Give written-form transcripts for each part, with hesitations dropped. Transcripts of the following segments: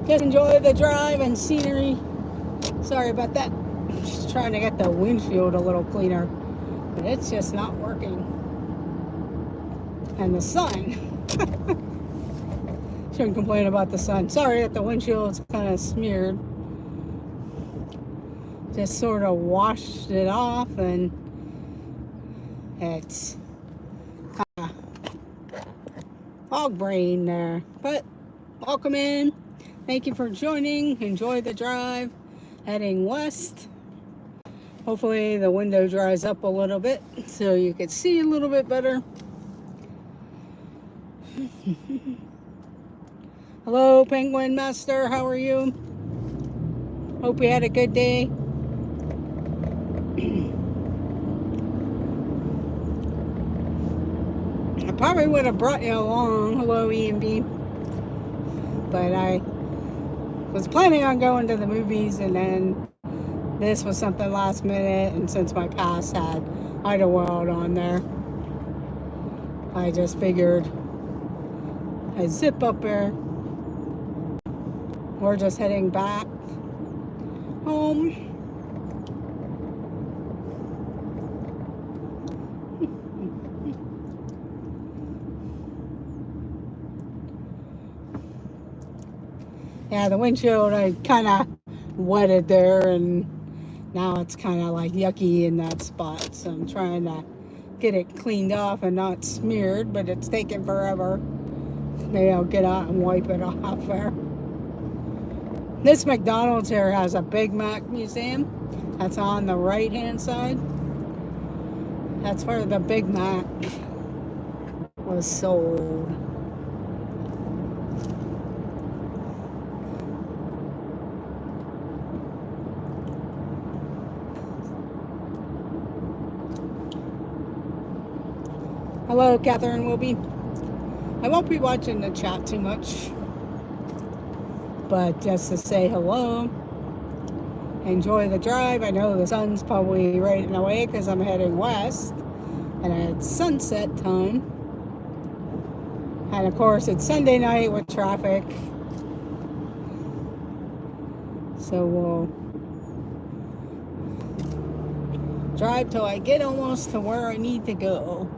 Just enjoy the drive and scenery. Sorry about that. Just trying to get the windshield a little cleaner, but it's just not working. And the sun. Shouldn't complain about the sun. Sorry that the windshield's kind of smeared. Just sort of washed it off, and it's kind of fog brain there. But welcome in. Thank you for joining. Enjoy the drive. Heading west. Hopefully the window dries up a little bit so you can see a little bit better. Hello, Penguin Master. How are you? Hope you had a good day. I probably would have brought you along. Hello, E&B. But I was planning on going to the movies, and then this was something last minute, and since my pass had Idlewild on there, I just figured I'd zip up there. We're just heading back home. Yeah, the windshield, I kind of wetted there, and now it's kind of like yucky in that spot. So I'm trying to get it cleaned off and not smeared, but it's taking forever. Maybe I'll get out and wipe it off there. This McDonald's here has a Big Mac museum. That's on the right hand side. That's where the Big Mac was sold. Hello, Catherine Wilby. I won't be watching the chat too much, but just to say hello. Enjoy the drive. I know the sun's probably right in the way because I'm heading west, and it's sunset time. And of course, it's Sunday night with traffic, so we'll drive till I get almost to where I need to go.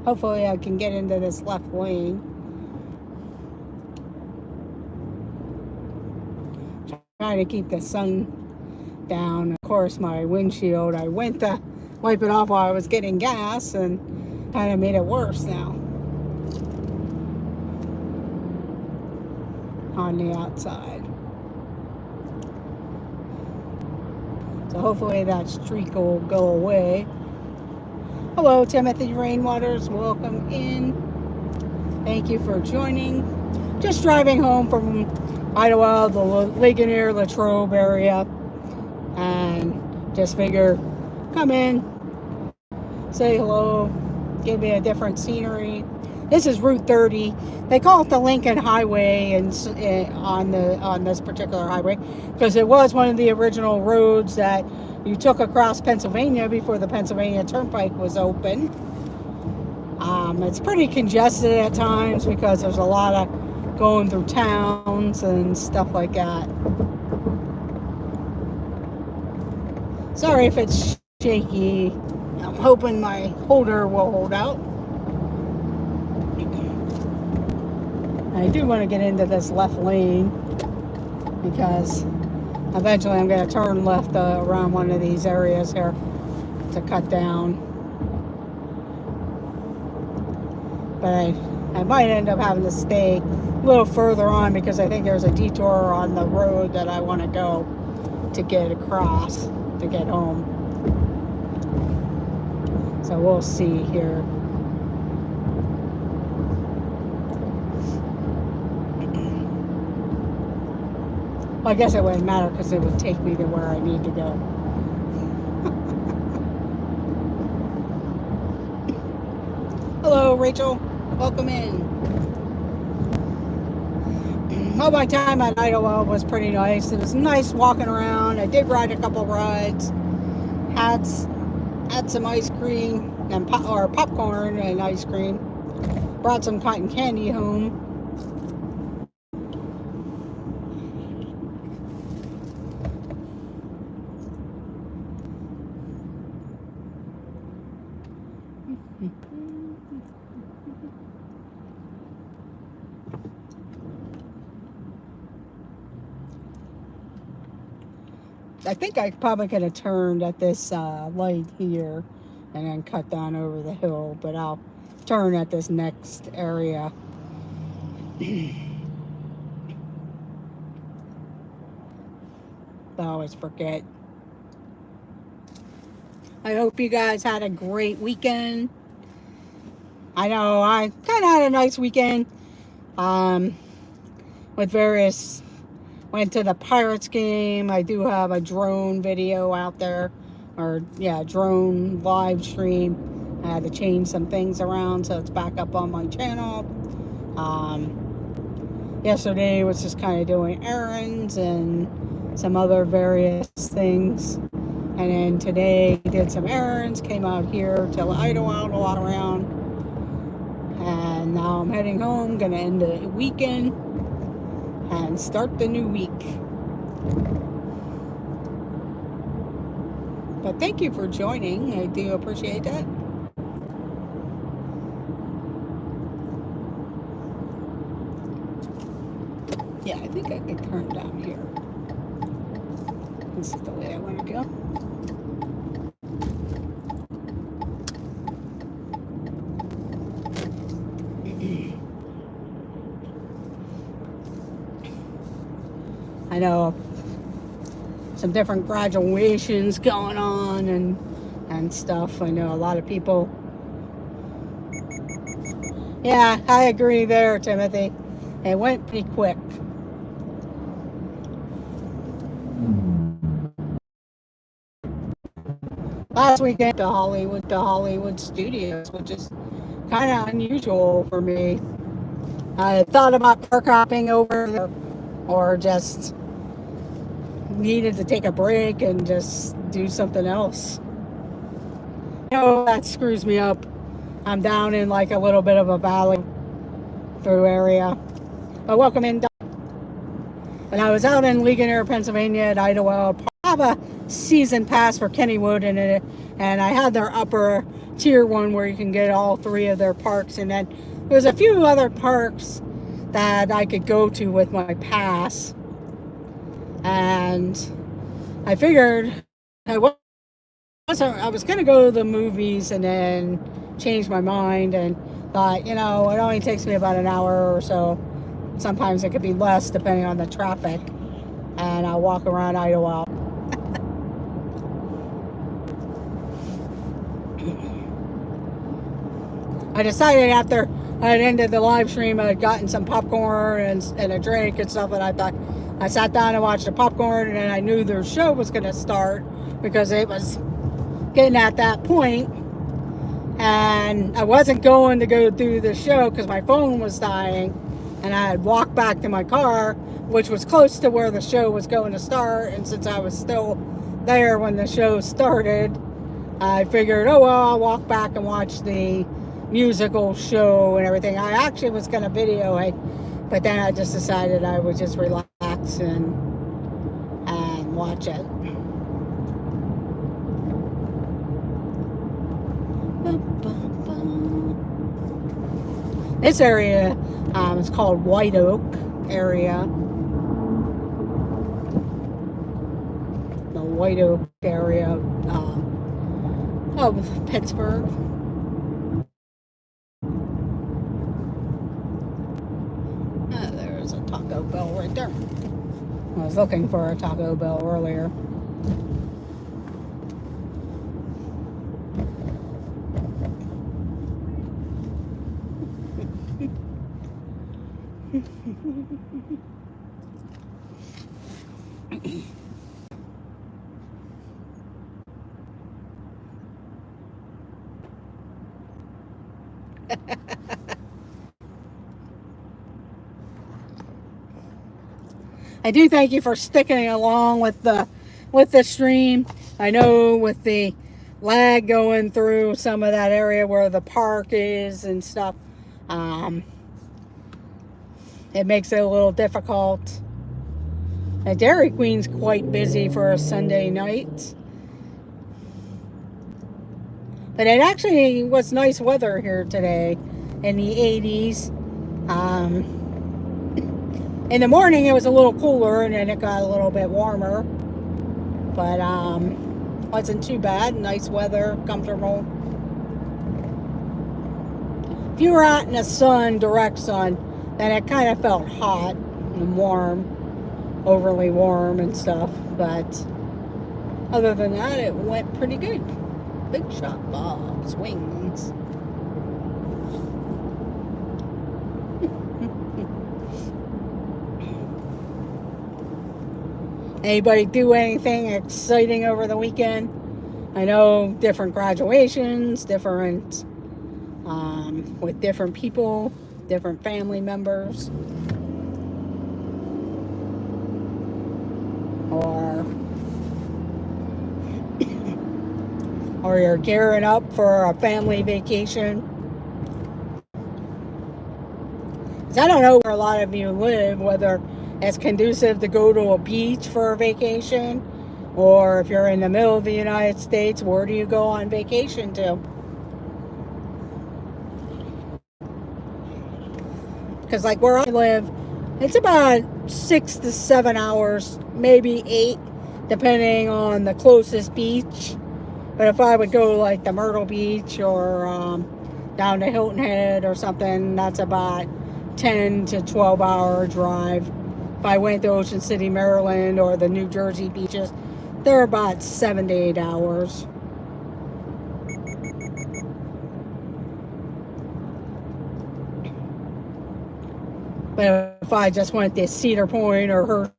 Hopefully I can get into this left lane. Trying to keep the sun down. Of course, my windshield, I went to wipe it off while I was getting gas, and kind of made it worse now on the outside. So hopefully that streak will go away. Hello, Timothy Rainwaters. Welcome in. Thank you for joining. Just driving home from Idlewild, the Ligonier, Latrobe area, and just figure come in, say hello, give me a different scenery. This is Route 30. They call it the Lincoln Highway, and on this particular highway, because it was one of the original roads that you took across Pennsylvania before the Pennsylvania Turnpike was open. It's pretty congested at times because there's a lot of going through towns and stuff like that. Sorry if it's shaky. I'm hoping my holder will hold out. I do want to get into this left lane because eventually I'm going to turn left around one of these areas here to cut down. But I might end up having to stay a little further on because I think there's a detour on the road that I want to go to get across to get home. So we'll see here. Well, I guess it wouldn't matter because it would take me to where I need to go. Hello, Rachel. Welcome in. Well, my time at Idlewild was pretty nice. It was nice walking around. I did ride a couple rides. Had some ice cream. and popcorn and ice cream. Brought some cotton candy home. I think I probably could have turned at this light here and then cut down over the hill, but I'll turn at this next area. I always forget. I hope you guys had a great weekend. I know I kind of had a nice weekend with various. Went to the Pirates game. I do have a drone video out there, or yeah, drone live stream. I had to change some things around, so it's back up on my channel. Yesterday was just kind of doing errands and some other various things. And then today did some errands, came out here to Idlewild, a lot around. And now I'm heading home, gonna end the weekend and start the new week. But thank you for joining. I do appreciate that. Yeah, I think I could turn down here. This is the way I want to go. I know some different graduations going on and stuff. I know a lot of people. Yeah, I agree there, Timothy. It went pretty quick. Last weekend to Hollywood Studios, which is kind of unusual for me. I thought about park hopping over there, or just needed to take a break and just do something else. You know, that screws me up. I'm down in like a little bit of a valley through area. But welcome in. When I was out in Ligonier, Pennsylvania at Idlewild, I have a season pass for Kennywood in it, and I had their upper tier one where you can get all three of their parks, and then there's a few other parks that I could go to with my pass. And I figured I was going to go to the movies and then change my mind and thought, you know, it only takes me about an hour or so. Sometimes it could be less depending on the traffic. And I'll walk around Idlewild. I decided after I had ended the live stream, I had gotten some popcorn and a drink and stuff, and I thought, I sat down and watched the popcorn, and then I knew their show was going to start because it was getting at that point. And I wasn't going to go do the show because my phone was dying, and I had walked back to my car, which was close to where the show was going to start. And since I was still there when the show started, I figured, oh well, I'll walk back and watch the musical show and everything. I actually was going to video it, but then I just decided I would just relax and watch it. This area is called White Oak area. The White Oak area of Pittsburgh. There's a Taco Bell right there. I was looking for a Taco Bell earlier. I do thank you for sticking along with the stream. I know with the lag going through some of that area where the park is and stuff. Um, it makes it a little difficult. Dairy Queen's quite busy for a Sunday night. But it actually was nice weather here today in the 80s. In the morning it was a little cooler and then it got a little bit warmer. But wasn't too bad. Nice weather, comfortable. If you were out in the sun, direct sun, then it kind of felt hot and warm, overly warm and stuff. But other than that, it went pretty good. Big shot Bob swings. Anybody do anything exciting over the weekend? I know different graduations, different with different people, different family members, or you're gearing up for a family vacation. I don't know where a lot of you live, whether it's conducive to go to a beach for a vacation, or if you're in the middle of the United States, where do you go on vacation to? Because like where I live, it's about 6 to 7 hours, maybe 8, depending on the closest beach. But if I would go like the Myrtle Beach or down to Hilton Head or something, that's about 10 to 12 hour drive. If I went to Ocean City, Maryland, or the New Jersey beaches, they're about 7 to 8 hours. But if I just went to Cedar Point or Hershey,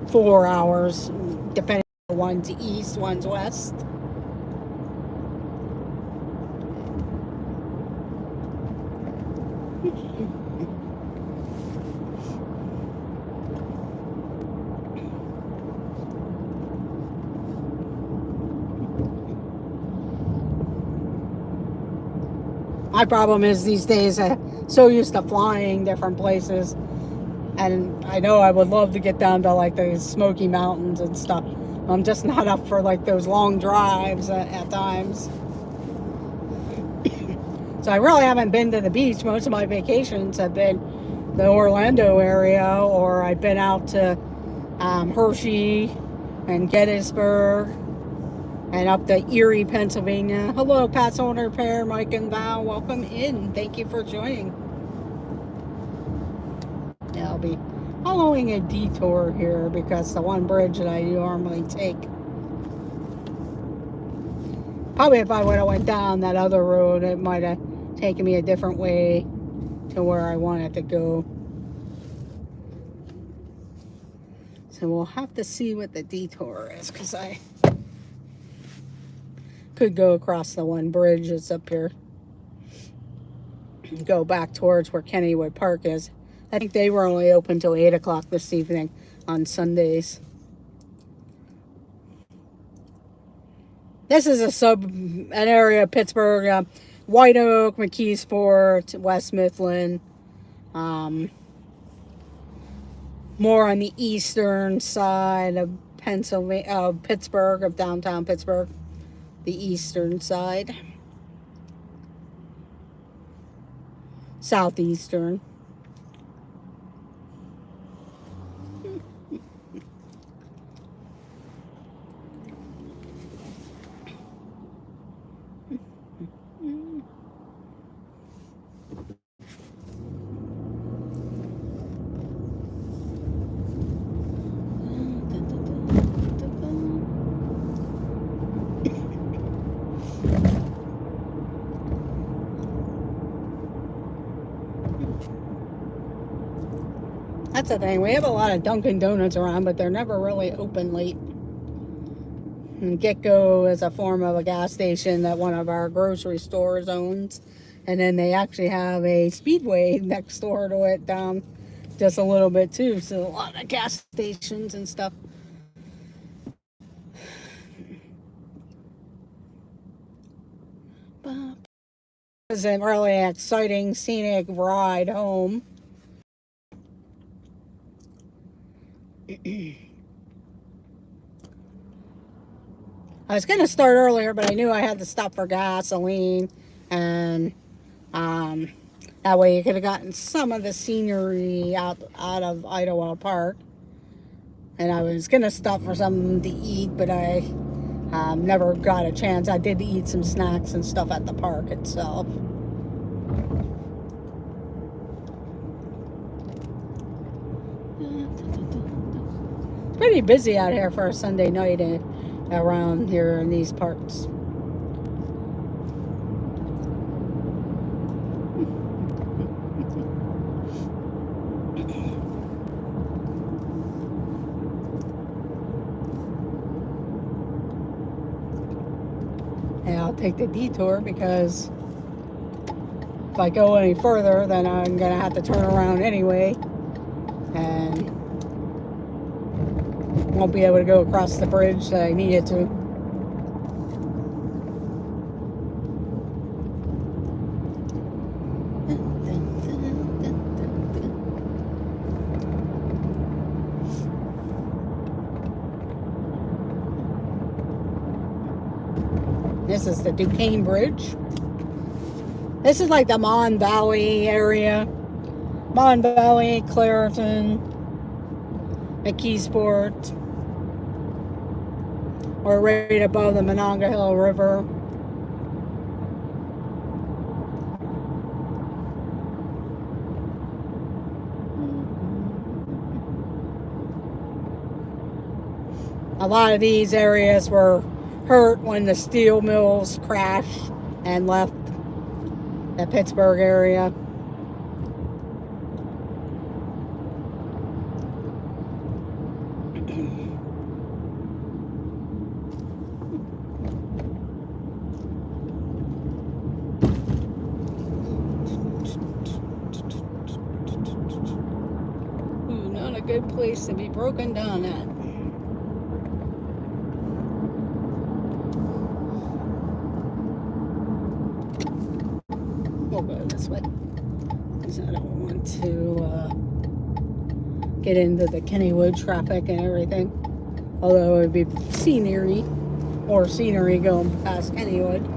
4 hours, depending on one's east, one's west. My problem is these days I'm so used to flying different places, and I know I would love to get down to like the Smoky Mountains and stuff. I'm just not up for like those long drives at times. So I really haven't been to the beach. Most of my vacations have been the Orlando area, or I've been out to Hershey and Gettysburg and up to Erie, Pennsylvania. Hello, Pat's Owner Pair, Mike and Val. Welcome in. Thank you for joining. Yeah, I'll be following a detour here because the one bridge that I normally take. Probably if I would have went down that other road, it might have taken me a different way to where I wanted to go. So we'll have to see what the detour is, because I could go across the one bridge that's up here and go back towards where Kennywood Park is. I think they were only open till 8 o'clock this evening on Sundays. This is an area of Pittsburgh, White Oak, McKeesport, West Mifflin, more on the eastern side of Pittsburgh, of downtown Pittsburgh, the eastern side, southeastern. That's the thing. We have a lot of Dunkin' Donuts around, but they're never really open late. And Get-Go is a form of a gas station that one of our grocery stores owns. And then they actually have a Speedway next door to it, down just a little bit too. So a lot of gas stations and stuff. Isn't really an exciting scenic ride home. I was going to start earlier, but I knew I had to stop for gasoline, and that way you could have gotten some of the scenery out of Idlewild Park. And I was going to stop for something to eat, but I never got a chance. I did eat some snacks and stuff at the park itself. It's pretty busy out here for a Sunday night around here in these parts. And I'll take the detour because if I go any further, then I'm going to have to turn around anyway. And won't be able to go across the bridge that I needed to. This is the Duquesne Bridge. This is like the Mon Valley area. Mon Valley, Clairton, McKeesport. We're right above the Monongahela River. A lot of these areas were hurt when the steel mills crashed and left the Pittsburgh area. Ooh, not a good place to be broken down at. We'll go this way because I don't want to get into the Kennywood traffic and everything. Although it would be scenery going past Kennywood.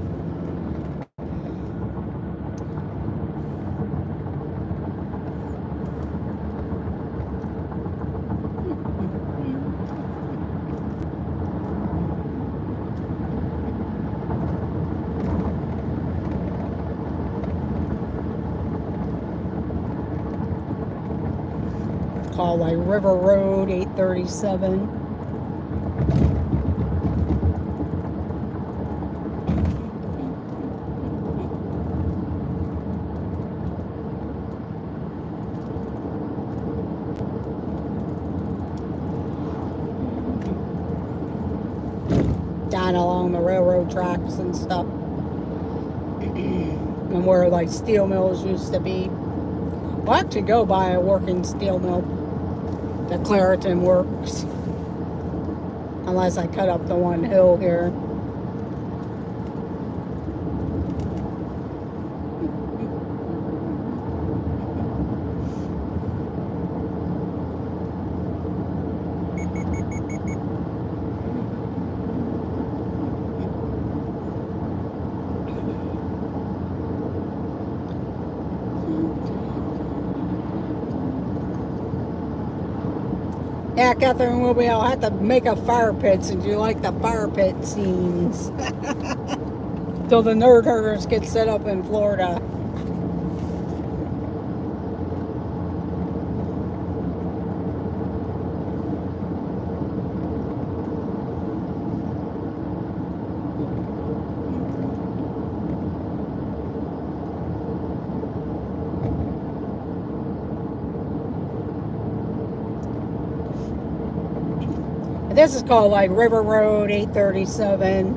Called like River Road 837. Down along the railroad tracks and stuff. And where like steel mills used to be. We'll actually go by a working steel mill. The Clairton Works. Unless I cut up the one hill here. Yeah, Catherine will be. I'll have to make a fire pit since you like the fire pit scenes. Till the nerd herders get set up in Florida. This is called like River Road 837.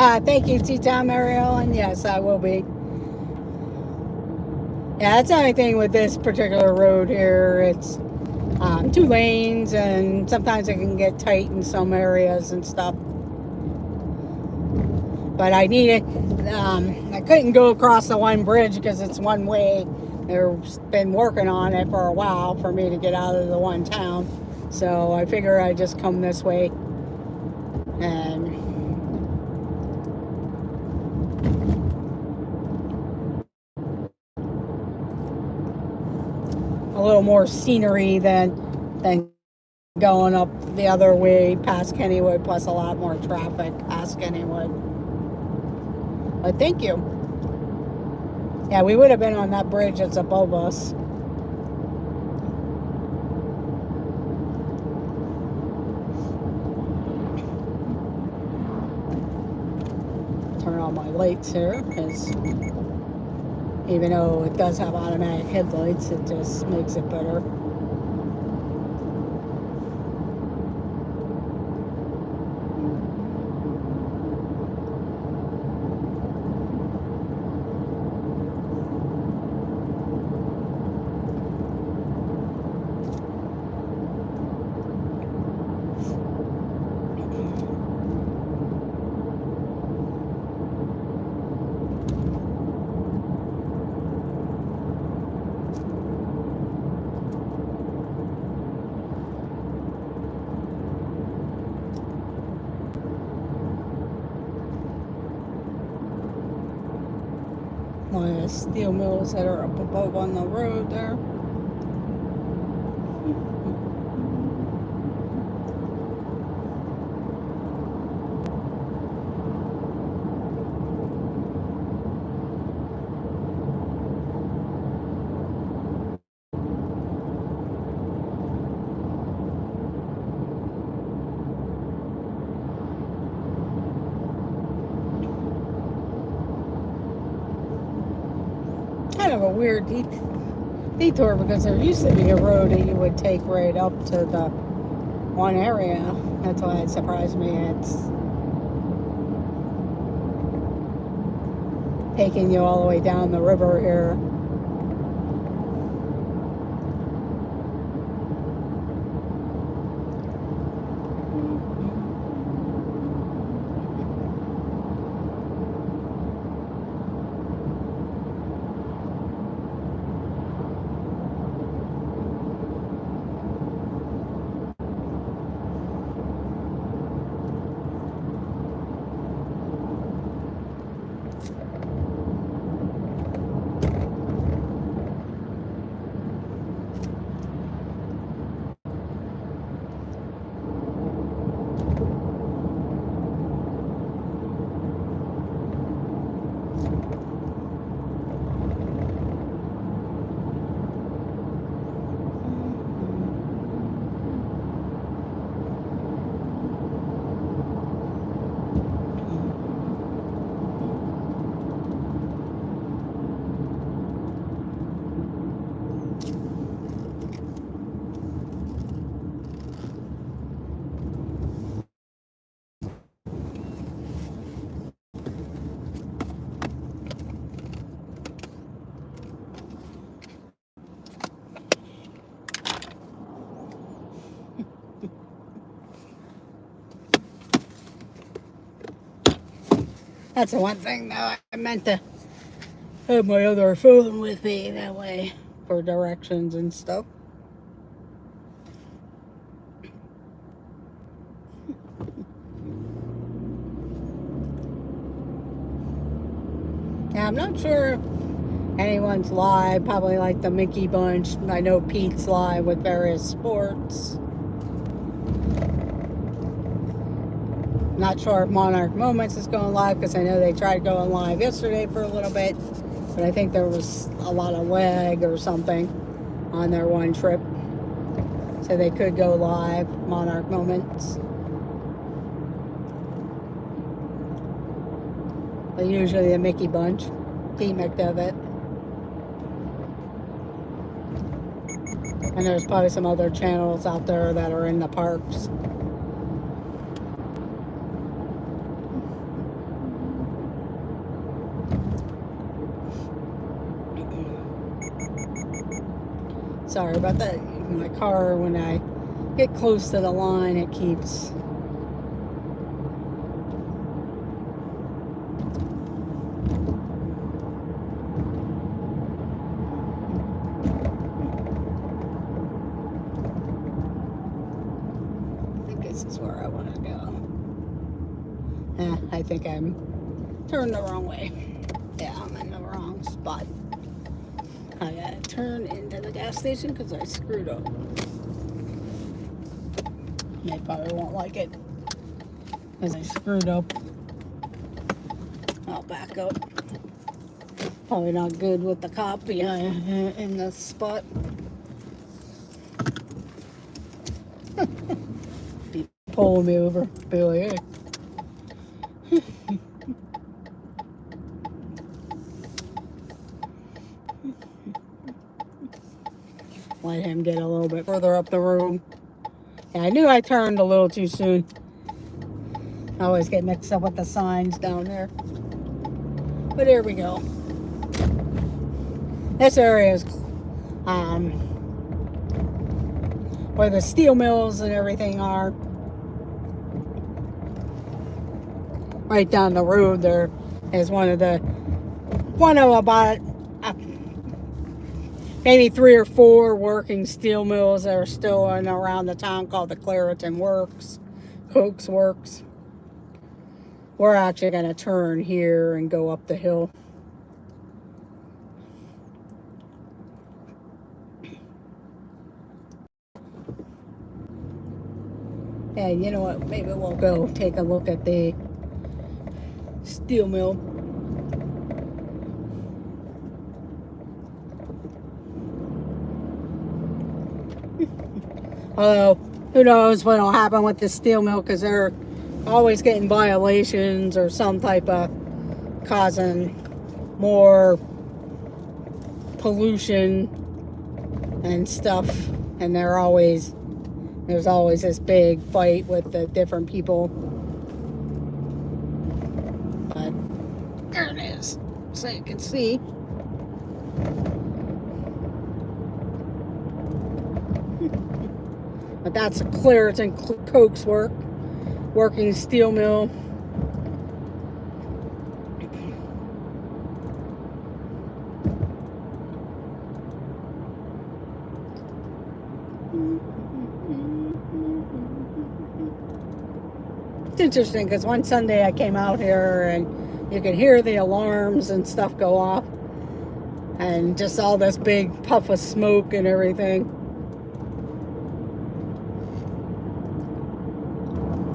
Thank you, T-Town Mary Ellen. Yes, I will be. Yeah, that's the only thing with this particular road here. It's 2 lanes, and sometimes it can get tight in some areas and stuff. But I needed, I couldn't go across the one bridge because it's one way. They've been working on it for a while for me to get out of the one town. So I figure I'd just come this way and a little more scenery than going up the other way past Kennywood, plus a lot more traffic past Kennywood. But thank you. Yeah, we would have been on that bridge that's above us. Turn on my lights here, because even though it does have automatic headlights, it just makes it better. One of the steel mills that are up above on the road there. Kind of a weird detour, because there used to be a road that you would take right up to the one area. That's why it surprised me. It's taking you all the way down the river here. That's the one thing, though. I meant to have my other phone with me that way for directions and stuff. Now, I'm not sure if anyone's live, probably like the Mickey Bunch. I know Pete's live with various sports. Not sure if Monarch Moments is going live, because I know they tried going live yesterday for a little bit, but I think there was a lot of lag or something on their one trip, so they could go live, Monarch Moments. But usually the Mickey Bunch, Pete McDevitt. And there's probably some other channels out there that are in the parks. Sorry about that. My car, when I get close to the line, it keeps... I think this is where I want to go. I think I'm turned the wrong way. Yeah, I'm in the wrong spot. I gotta turn into the gas station because I screwed up. They probably won't like it because I screwed up. I'll back up. Probably not good with the cop behind in the spot. Be pulling me over. Be like, hey. Let him get a little bit further up the road. Yeah, I knew I turned a little too soon. I always get mixed up with the signs down there. But here we go. This area is where the steel mills and everything are. Right down the road there is one of about maybe 3 or 4 working steel mills that are still in around the town called the Clairton Works, Cokes Works. We're actually going to turn here and go up the hill. And you know what? Maybe we'll go take a look at the steel mill. Although, who knows what will happen with the steel mill, because they're always getting violations or some type of causing more pollution and stuff. And there's always this big fight with the different people. But there it is, so you can see. But that's a Clairton Cokes working steel mill. It's interesting because one Sunday I came out here and you could hear the alarms and stuff go off, and just all this big puff of smoke and everything.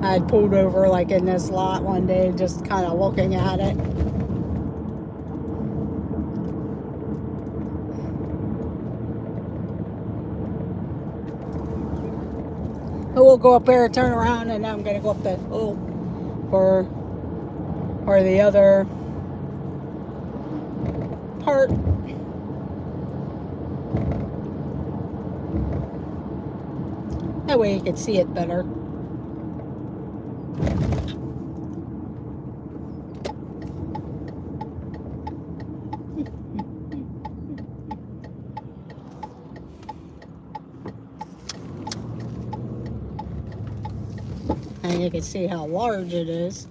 I had pulled over like in this lot one day, just kind of looking at it. But we'll go up there, turn around, and I'm going to go up the hill for the other part. That way you can see it better. And you can see how large it is.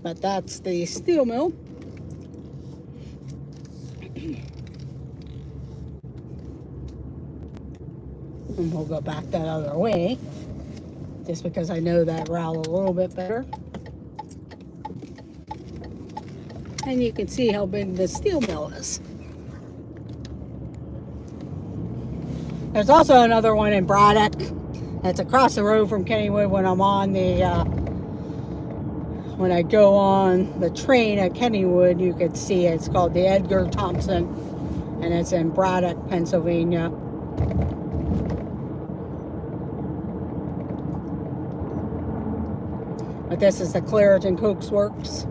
But that's the steel mill. And we'll go back that other way, just because I know that route a little bit better. And you can see how big the steel mill is. There's also another one in Braddock. It's across the road from Kennywood when I'm on when I go on the train at Kennywood, you could see it. It's called the Edgar Thompson, and it's in Braddock, Pennsylvania. But this is the Clairton Cokes Works.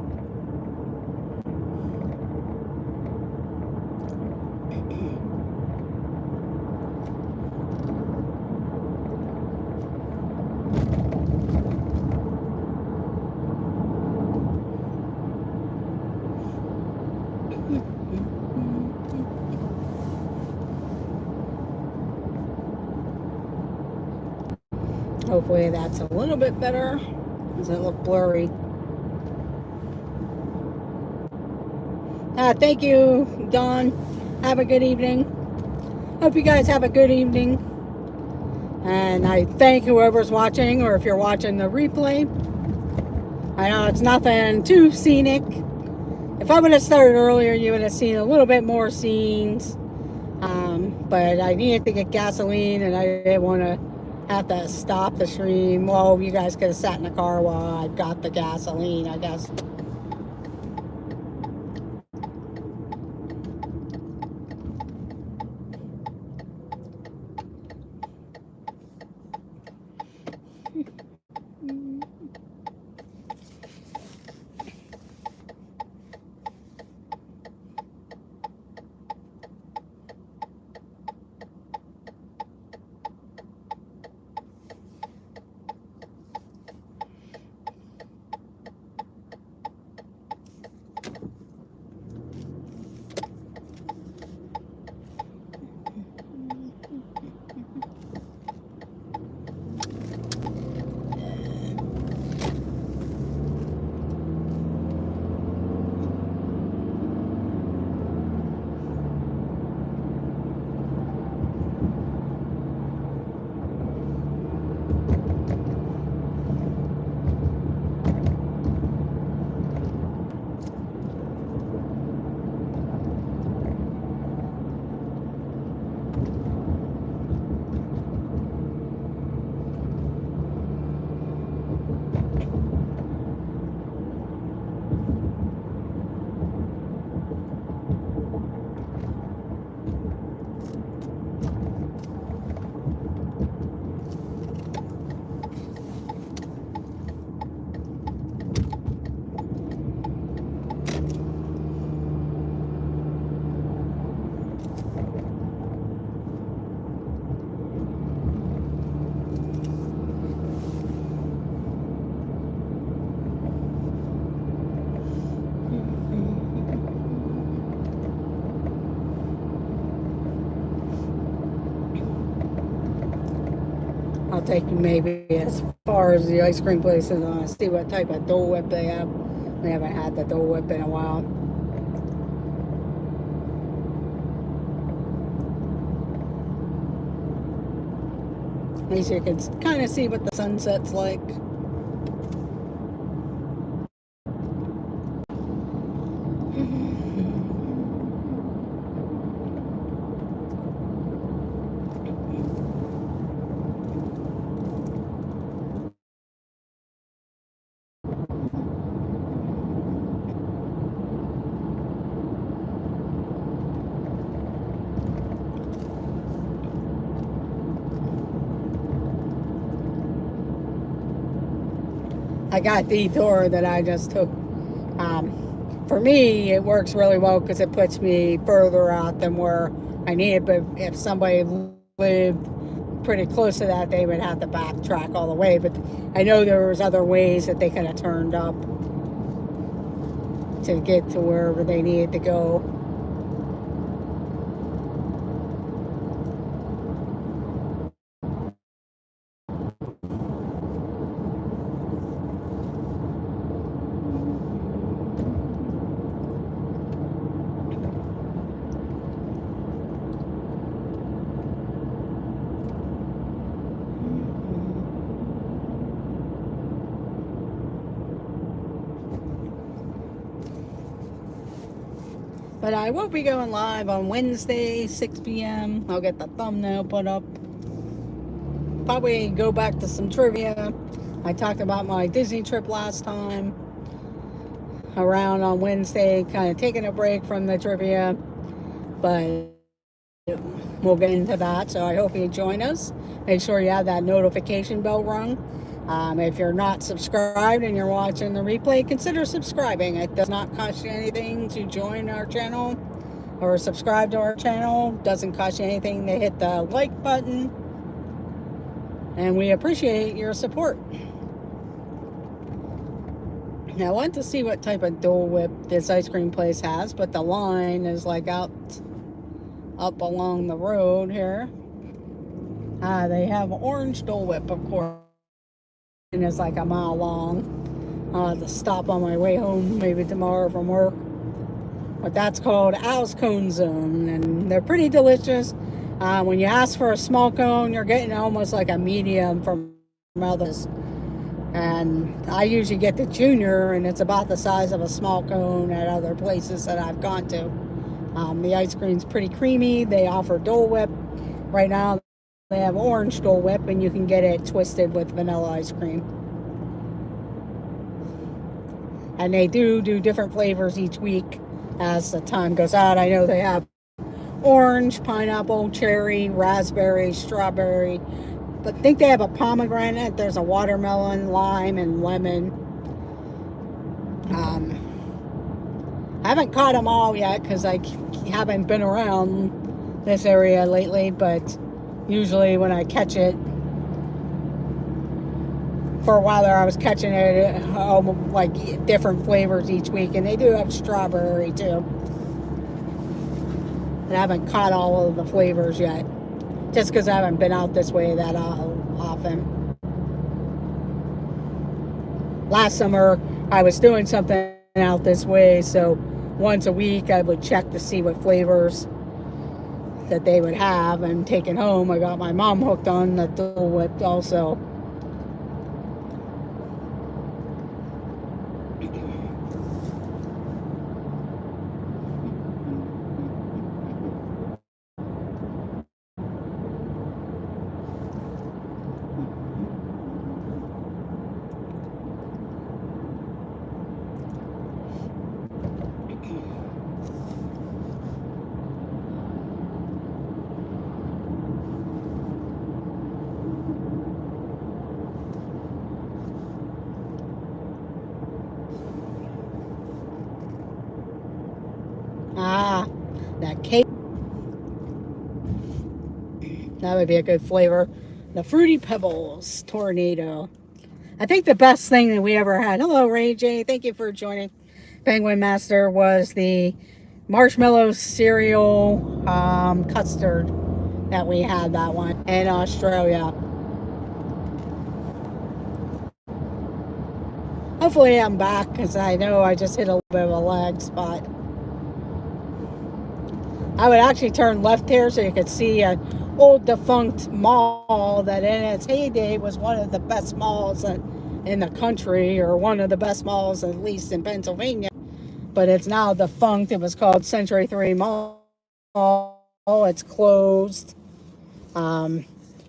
Hopefully that's a little bit better. Does it look blurry? Thank you, Dawn. Have a good evening. Hope you guys have a good evening. And I thank whoever's watching, or if you're watching the replay. I know it's nothing too scenic. If I would have started earlier, you would have seen a little bit more scenes. But I needed to get gasoline, and I didn't want to have to stop the stream. Well, you guys could have sat in the car while I got the gasoline, I guess. I'll take you maybe as far as the ice cream places and see what type of Dole Whip they have. We haven't had the Dole Whip in a while. At least you can kind of see what the sunset's like. I got the detour that I just took. For me, it works really well because it puts me further out than where I need it. But if somebody lived pretty close to that, they would have to backtrack all the way. But I know there was other ways that they could have turned up to get to wherever they needed to go. But I will be going live on Wednesday, 6 p.m. I'll get the thumbnail put up. Probably go back to some trivia. I talked about my Disney trip last time. Around on Wednesday, kind of taking a break from the trivia. But we'll get into that. So I hope you join us. Make sure you have that notification bell rung. If you're not subscribed and you're watching the replay, consider subscribing. It does not cost you anything to join our channel or subscribe to our channel. Doesn't cost you anything to hit the like button. And we appreciate your support. Now, I want to see what type of Dole Whip this ice cream place has, but the line is like up along the road here. They have orange Dole Whip, of course. is like a mile long. I'll have to stop on my way home maybe tomorrow from work. But that's called Al's Cone Zone, and they're pretty delicious. When you ask for a small cone, you're getting almost like a medium from others. And I usually get the junior, and it's about the size of a small cone at other places that I've gone to. The ice cream's pretty creamy. They offer Dole Whip. Right now, they have orange Dole Whip, and you can get it twisted with vanilla ice cream. And they do different flavors each week as the time goes out. I know they have orange, pineapple, cherry, raspberry, strawberry. But I think they have a pomegranate. There's a watermelon, lime, and lemon. I haven't caught them all yet because I haven't been around this area lately. But usually when I catch it, for a while there I was catching it like different flavors each week. And they do have strawberry too. And I haven't caught all of the flavors yet. Just because I haven't been out this way that often. Last summer, I was doing something out this way, so once a week I would check to see what flavors that they would have and take it home. I got my mom hooked on the Dole Whip also. That cake. That would be a good flavor. The Fruity Pebbles Tornado. I think the best thing that we ever had. Hello, Ray J. Thank you for joining. Penguin Master was the marshmallow cereal custard that we had that one in Australia. Hopefully I'm back because I know I just hit a little bit of a lag spot. I would actually turn left here so you could see an old defunct mall that in its heyday was one of the best malls in the country, or one of the best malls at least in Pennsylvania. But it's now defunct. It was called Century 3 Mall. It's closed. I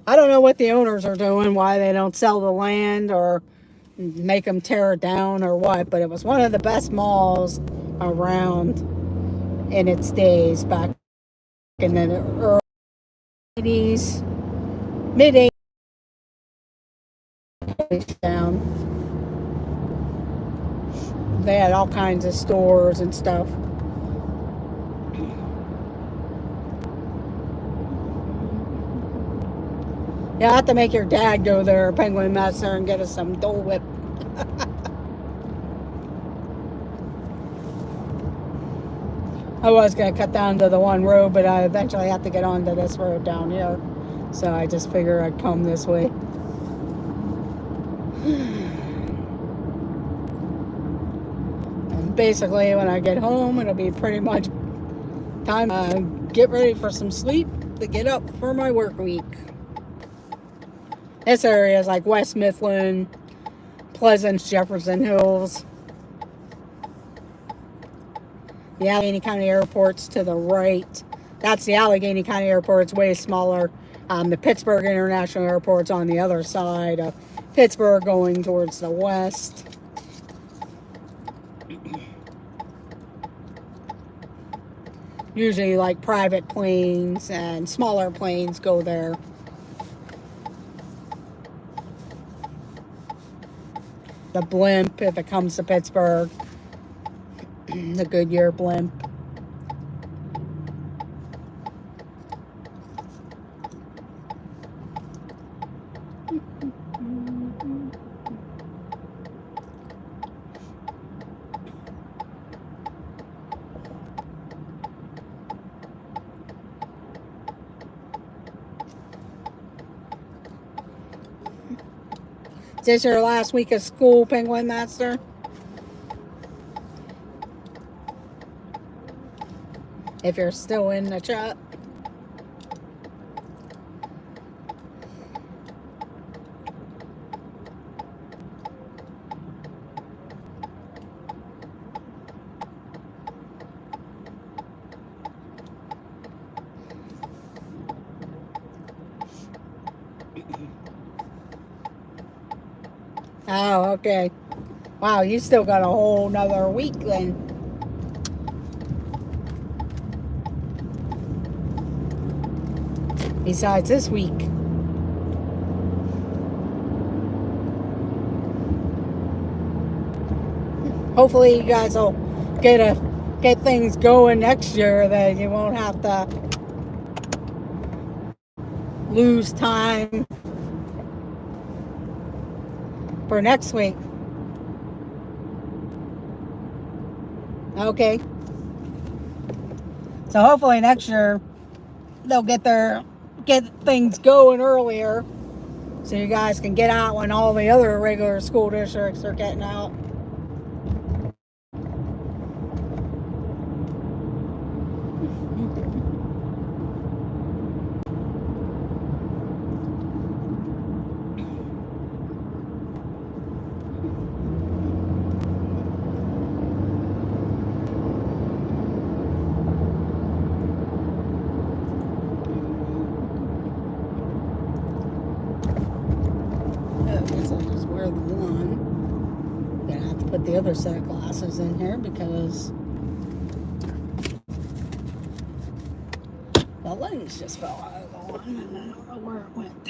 don't know what the owners are doing, why they don't sell the land or make them tear it down or what, but it was one of the best malls around in its days back in the early 80s, mid 80s down. They had all kinds of stores and stuff. Yeah, I have to make your dad go there, Penguin Master, and get us some Dole Whip. I was going to cut down to the one road, but I eventually have to get onto this road down here. So I just figure I'd come this way. And basically, when I get home, it'll be pretty much time to get ready for some sleep to get up for my work week. This area is like West Mifflin, Pleasant, Jefferson Hills. The Allegheny County Airport's to the right. That's the Allegheny County Airport. It's way smaller. The Pittsburgh International Airport's on the other side of Pittsburgh going towards the west. Usually like private planes and smaller planes go there. The blimp, if it comes to Pittsburgh. The Goodyear blimp. Is this your last week of school, Penguin Master? If you're still in the chat. Oh, okay. Wow, you still got a whole nother week then. Besides this week. Hopefully you guys will get things going next year that you won't have to lose time for next week. Okay. So hopefully next year they'll get things going earlier so you guys can get out when all the other regular school districts are getting out. Put the other set of glasses in here because the lens just fell out of the one and I don't know where it went.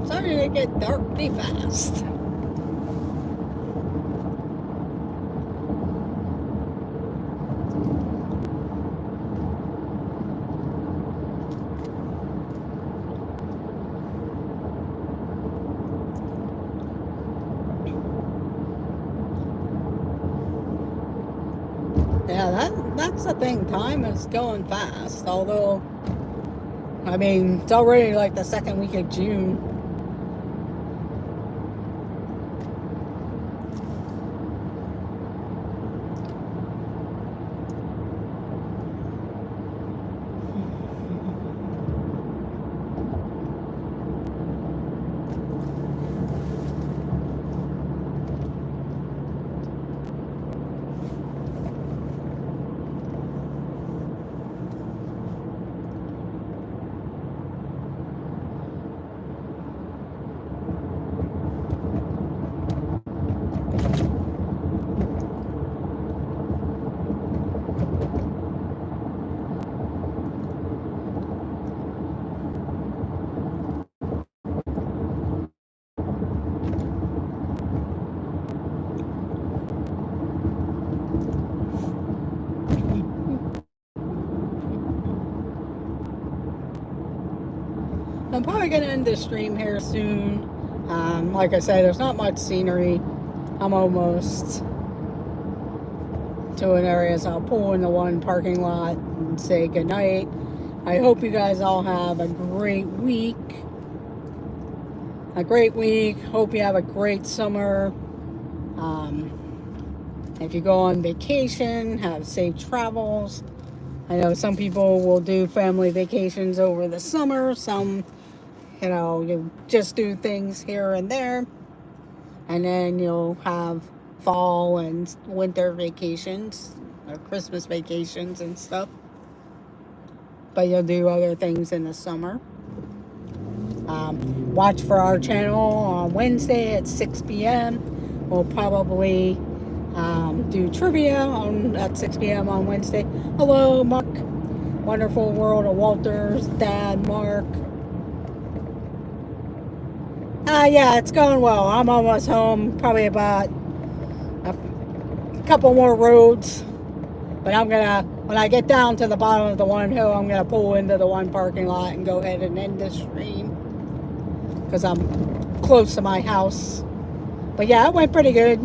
Starting to get dark pretty fast. Yeah, that's the thing. Time is going fast. Although, I mean, it's already like the second week of June. I'm probably going to end this stream here soon. Like I said, there's not much scenery. I'm almost to an area, so I'll pull in the one parking lot and say goodnight. I hope you guys all have a great week. Hope you have a great summer. If you go on vacation, have safe travels. I know some people will do family vacations over the summer. Some, you just do things here and there. And then you'll have fall and winter vacations, or Christmas vacations and stuff. But you'll do other things in the summer. Watch for our channel on Wednesday at 6 p.m. We'll probably do trivia at 6 p.m. on Wednesday. Hello, Mark. Wonderful World of Walter's dad, Mark. Yeah, it's going well. I'm almost home. Probably about a couple more roads. But when I get down to the bottom of the one hill, I'm going to pull into the one parking lot and go ahead and end this stream. Because I'm close to my house. But yeah, it went pretty good.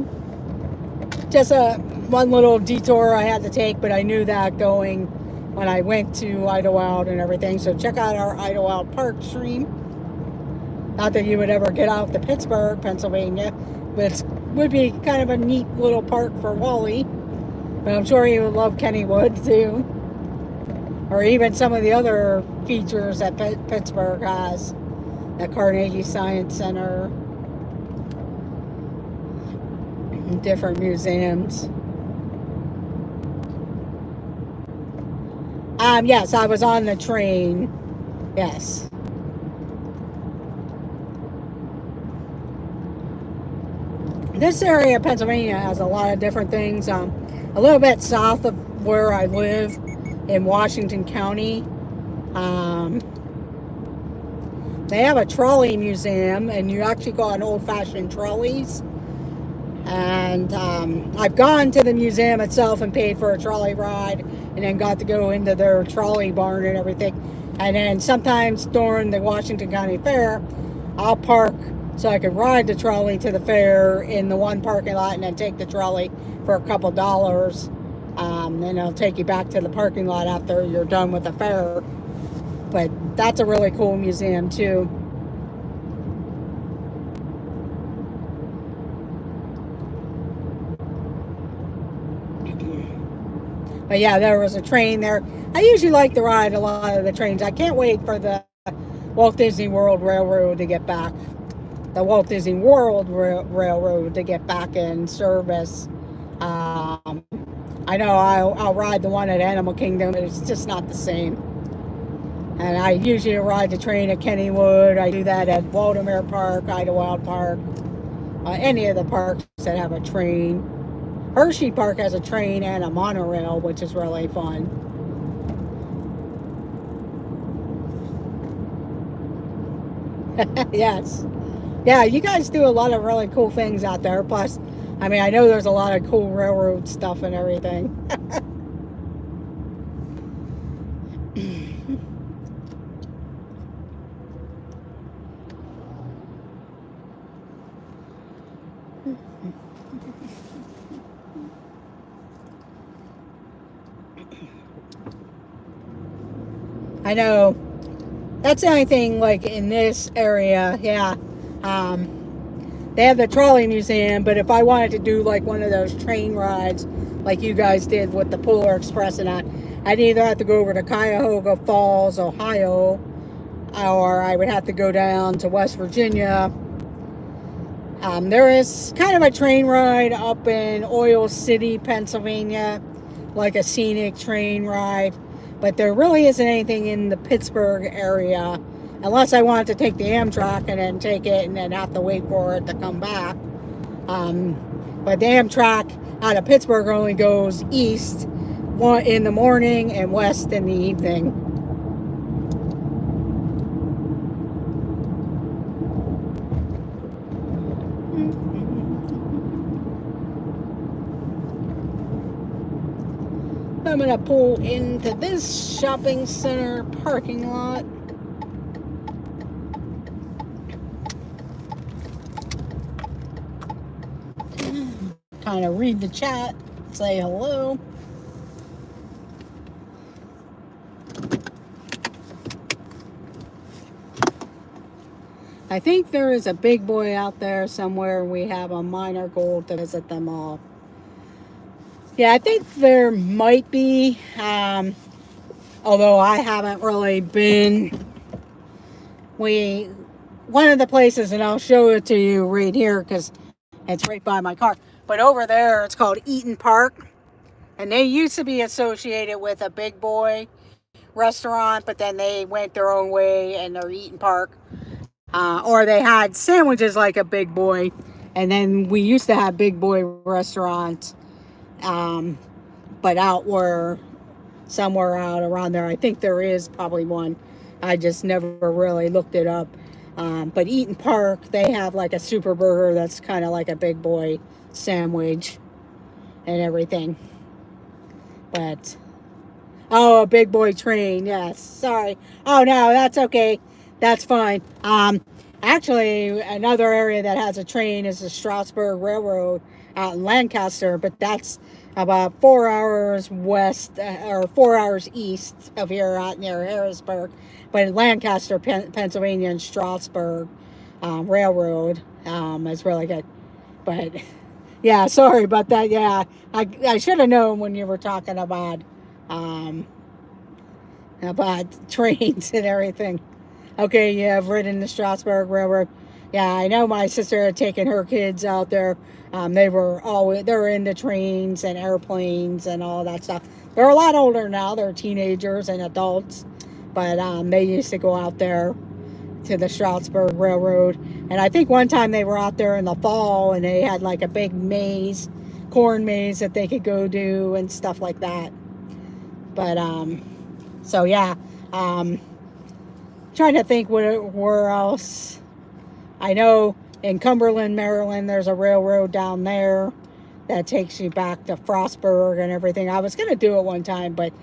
Just one little detour I had to take, but I knew that going when I went to Idlewild and everything. So check out our Idlewild Park stream. Not that you would ever get out to Pittsburgh, Pennsylvania, but it would be kind of a neat little park for Wally. But I'm sure he would love Kennywood too. Or even some of the other features that Pittsburgh has. The Carnegie Science Center. And different museums. Yes, I was on the train. Yes. This area of Pennsylvania has a lot of different things. A little bit south of where I live in Washington County, they have a trolley museum, and you actually go on old-fashioned trolleys. And I've gone to the museum itself and paid for a trolley ride, and then got to go into their trolley barn and everything. And then sometimes during the Washington County Fair, I'll park so I could ride the trolley to the fair in the one parking lot, and then take the trolley for a couple dollars. And it'll take you back to the parking lot after you're done with the fair. But that's a really cool museum too. But yeah, there was a train there. I usually like to ride a lot of the trains. I can't wait for the Walt Disney World Railroad to get back. The Walt Disney World Railroad to get back in service. I know I'll ride the one at Animal Kingdom, but it's just not the same. And I usually ride the train at Kennywood. I do that at Waldemere Park, Idlewild Park, any of the parks that have a train. Hershey Park has a train and a monorail, which is really fun. Yes. Yeah, you guys do a lot of really cool things out there. Plus, I mean, I know there's a lot of cool railroad stuff and everything. I know. That's the only thing, like, in this area, yeah. They have the trolley museum, but if I wanted to do, like, one of those train rides, like you guys did with the Polar Express and that, I'd either have to go over to Cuyahoga Falls, Ohio, or I would have to go down to West Virginia. There is kind of a train ride up in Oil City, Pennsylvania, like a scenic train ride. But there really isn't anything in the Pittsburgh area, unless I wanted to take the Amtrak and then take it and then have to wait for it to come back. But the Amtrak out of Pittsburgh only goes east in the morning and west in the evening. I'm going to pull into this shopping center parking lot. kind of read the chat, say hello. I think there is a big boy out there somewhere. We have a minor goal to visit them all. Yeah, I think there might be, although I haven't really been. One of the places, and I'll show it to you right here because it's right by my car. But over there, it's called Eaton Park, and they used to be associated with a Big Boy restaurant, but then they went their own way and they're Eaton Park. Or they had sandwiches like a Big Boy, and then we used to have Big Boy restaurants, but somewhere out around there. I think there is probably one. I just never really looked it up. But Eaton Park, they have like a super burger that's kind of like a Big Boy sandwich and everything. But, oh, a Big Boy train, yes, sorry. Oh, no, that's okay. That's fine. Actually, another area that has a train is the Strasburg Railroad out in Lancaster, but that's about 4 hours west or 4 hours east of here out near Harrisburg. But in Lancaster, Pennsylvania and Strasburg Railroad is really good. But yeah, sorry about that. Yeah, I should have known when you were talking about trains and everything. Okay, yeah, I've ridden the Strasburg Railroad. Yeah, I know my sister had taken her kids out there. They were into trains and airplanes and all that stuff. They're a lot older now. They're teenagers and adults. But they used to go out there to the Strasburg Railroad. And I think one time they were out there in the fall and they had like a big corn maze that they could go do and stuff like that. But, so yeah. Trying to think where else. I know in Cumberland, Maryland, there's a railroad down there that takes you back to Frostburg and everything. I was going to do it one time, but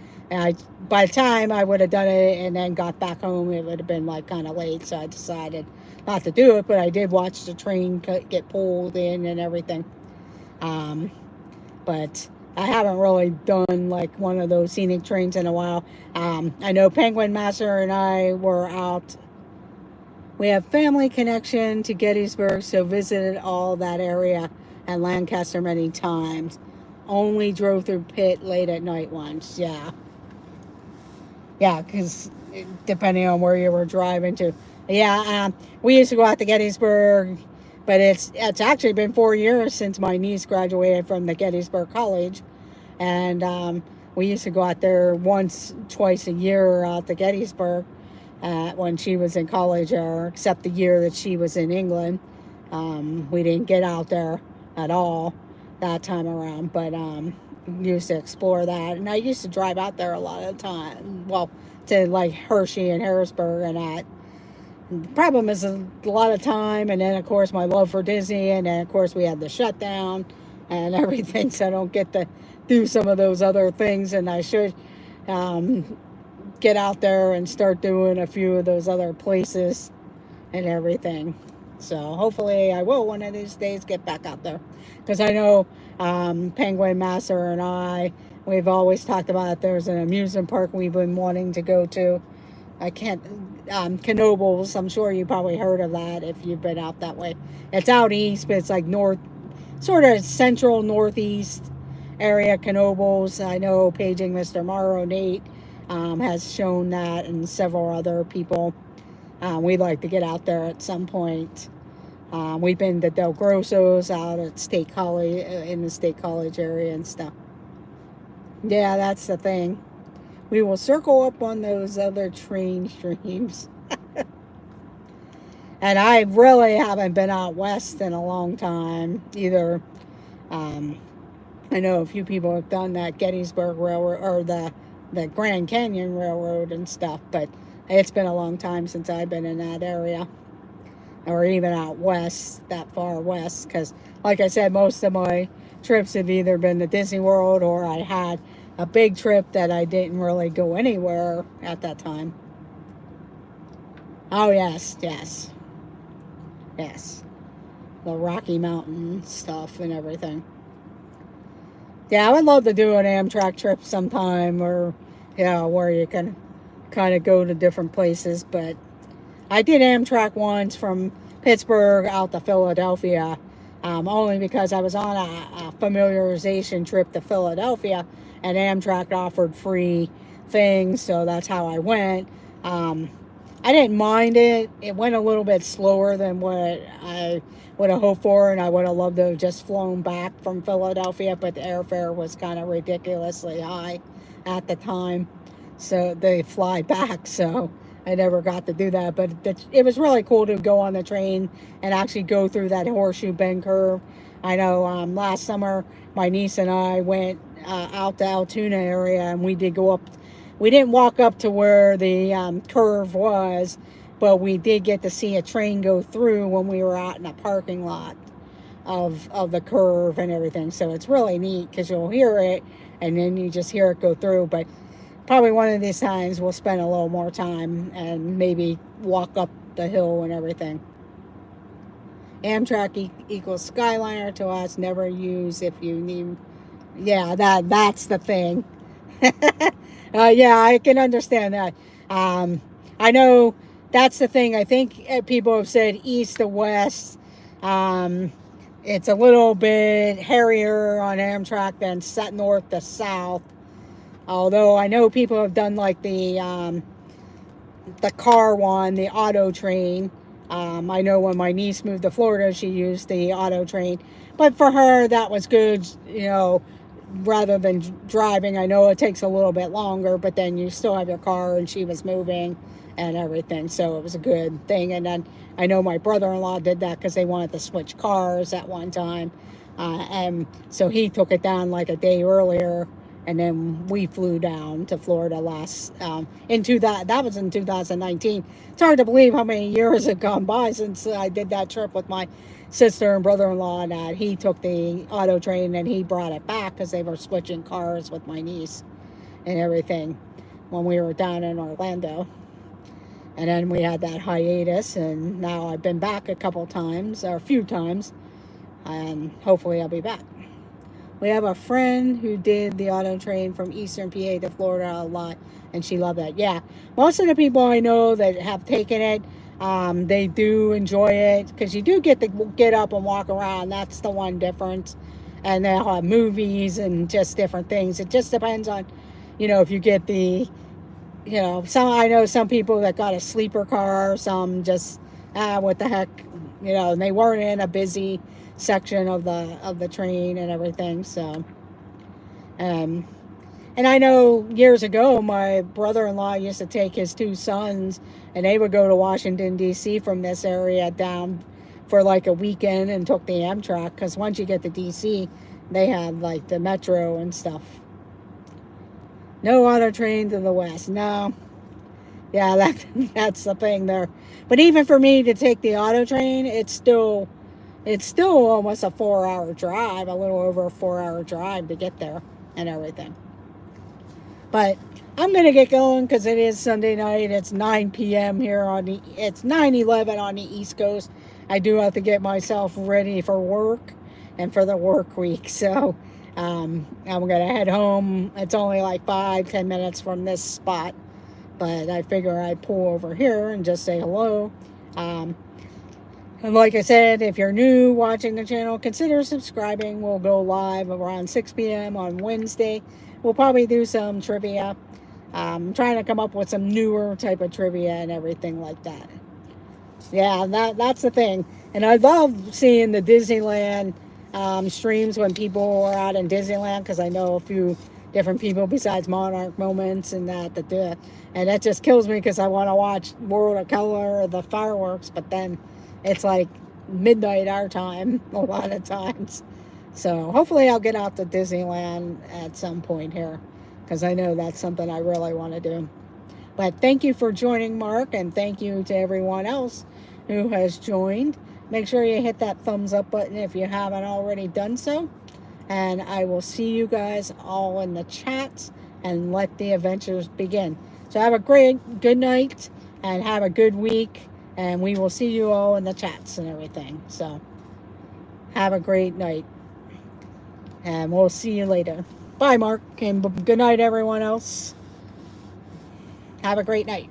by the time I would have done it and then got back home, it would have been like kind of late, so I decided not to do it. But I did watch the train get pulled in and everything. But I haven't really done like one of those scenic trains in a while. I know Penguin Master and I were out. We have family connection to Gettysburg, so visited all that area and Lancaster many times. Only drove through Pitt late at night once. Yeah, because depending on where you were driving to. Yeah, we used to go out to Gettysburg, but it's actually been 4 years since my niece graduated from the Gettysburg College, and we used to go out there twice a year out to Gettysburg when she was in college, or except the year that she was in England. We didn't get out there at all that time around, but used to explore that, and I used to drive out there a lot of the time. Well, to like Hershey and Harrisburg and that. The problem is a lot of time, and then of course my love for Disney, and then of course we had the shutdown and everything, so I don't get to do some of those other things, and I should get out there and start doing a few of those other places and everything. So hopefully I will one of these days get back out there, because I know Penguin Master and we've always talked about it. There's an amusement park we've been wanting to go to. I can't, Knoebels, I'm sure you probably heard of that if you've been out that way. It's out east, but it's like sort of central northeast area, Knoebels. I know Paging Mr. Morrow, Nate, has shown that, and several other people. We'd like to get out there at some point. We've been to Del Grosso's out at State College, in the State College area and stuff. Yeah, that's the thing. We will circle up on those other train streams. And I really haven't been out west in a long time either. I know a few people have done that Gettysburg Railroad, or the Grand Canyon Railroad and stuff, but it's been a long time since I've been in that area, or even out west, that far west, because like I said, most of my trips have either been to Disney World, or I had a big trip that I didn't really go anywhere at that time. Oh, yes. The Rocky Mountain stuff and everything. Yeah, I would love to do an Amtrak trip sometime, or yeah, where you can kind of go to different places. But I did Amtrak once from Pittsburgh out to Philadelphia, only because I was on a familiarization trip to Philadelphia, and Amtrak offered free things, so that's how I went. Um, I didn't mind it. It went a little bit slower than what I would have hoped for, and I would have loved to have just flown back from Philadelphia, but the airfare was kind of ridiculously high at the time. So they fly back, so I never got to do that. But it was really cool to go on the train and actually go through that horseshoe bend curve. I know last summer my niece and I went out to Altoona area, and we did go up. We didn't walk up to where the curve was, but we did get to see a train go through when we were out in a parking lot of the curve and everything. So it's really neat because you'll hear it and then you just hear it go through. But probably one of these times we'll spend a little more time and maybe walk up the hill and everything. Amtrak equals Skyliner to us. Never use if you need. Yeah, that's the thing. Yeah, I can understand that. I know that's the thing. I think people have said east to west. Um, it's a little bit hairier on Amtrak than set north to south. Although I know people have done like the car one, the auto train. I know when my niece moved to Florida, she used the auto train. But for her, that was good, rather than driving. I know it takes a little bit longer, but then you still have your car, and she was moving and everything. So it was a good thing. And then I know my brother-in-law did that because they wanted to switch cars at one time. And so he took it down like a day earlier, and then we flew down to Florida that was in 2019. It's hard to believe how many years have gone by since I did that trip with my sister and brother-in-law. And he took the auto train and he brought it back because they were switching cars with my niece and everything when we were down in Orlando. And then we had that hiatus, and now I've been back a couple times, or a few times, and hopefully I'll be back. We have a friend who did the auto train from Eastern PA to Florida a lot, and she loved that. Yeah, most of the people I know that have taken it, they do enjoy it because you do get to get up and walk around. That's the one difference. And they'll have movies and just different things. It just depends on, if you get the, I know some people that got a sleeper car, some just, what the heck, and they weren't in a busy section of the train and everything. So and I know years ago my brother-in-law used to take his two sons, and they would go to Washington DC from this area down for like a weekend, and took the Amtrak because once you get to DC they have like the metro and stuff. No auto train to the west. No. Yeah, that's the thing there. But even for me to take the auto train, it's still almost a 4-hour drive, a little over a 4-hour drive to get there and everything. But I'm going to get going because it is Sunday night. It's 9 p.m. here it's 9:11 on the East Coast. I do have to get myself ready for work and for the work week. So I'm going to head home. It's only like 5-10 minutes from this spot, but I figure I'd pull over here and just say hello. And like I said, if you're new watching the channel, consider subscribing. We'll go live around 6 p.m. on Wednesday. We'll probably do some trivia. I'm trying to come up with some newer type of trivia and everything like that. Yeah, that's the thing. And I love seeing the Disneyland streams when people are out in Disneyland, because I know a few different people besides Monarch Moments and that do it. And that just kills me because I want to watch World of Color or the fireworks, but then it's like midnight our time a lot of times. So hopefully I'll get out to Disneyland at some point here, because I know that's something I really want to do. But thank you for joining, Mark, and thank you to everyone else who has joined. Make sure you hit that thumbs up button if you haven't already done so. And I will see you guys all in the chats, and let the adventures begin. So have a good night and have a good week. And we will see you all in the chats and everything. So have a great night. And we'll see you later. Bye, Mark, and good night, everyone else. Have a great night.